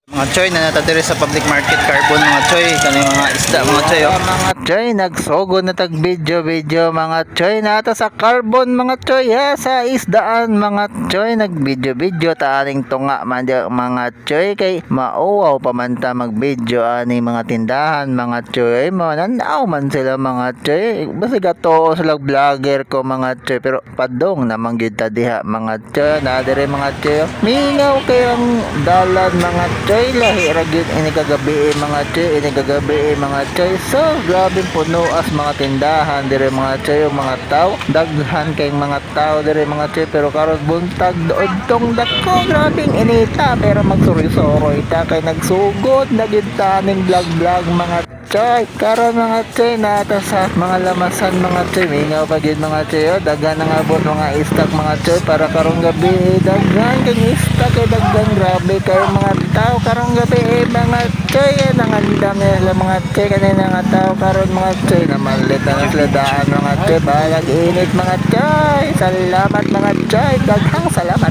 Mga choy na natadiri sa public market carbon mga choy kani mga isda mga choy oh. Mga choy nagsogo na tag video mga choy nata sa carbon mga choy ha, sa isdaan mga choy nag video ta aning tunga man di mga choy kay mauwaw pa man ta mag video ani mga tindahan mga choy mananaw man sila mga choy basta gato sila vlogger ko mga choy pero padong naman gyud ta diha mga choy na dire mga choy mingaw kayong dalan mga choy lahi ra gyud ini kagabi mga choy ini kagabi mga choy so grabe puno as mga tindahan dire mga choy mga tao daghan kay mga tao dire mga choy pero karon buntag dood tong dako grabing inita pero magsuri-suro ita kay nagsugod na gyud ta ning vlog mga choy karon mga choy nata sa mga lamasan mga choy mingaw pa gyud mga choy daghan nga abot mga istak mga choy para karong gabi daghan kay istak kay daghan grabe kay mga tao karong gabi mga choy nangandam nila mga choy kanina nga tao karon mga choy namalit na sila daan mga choy balag init mga choy salamat mga choy daghang salamat.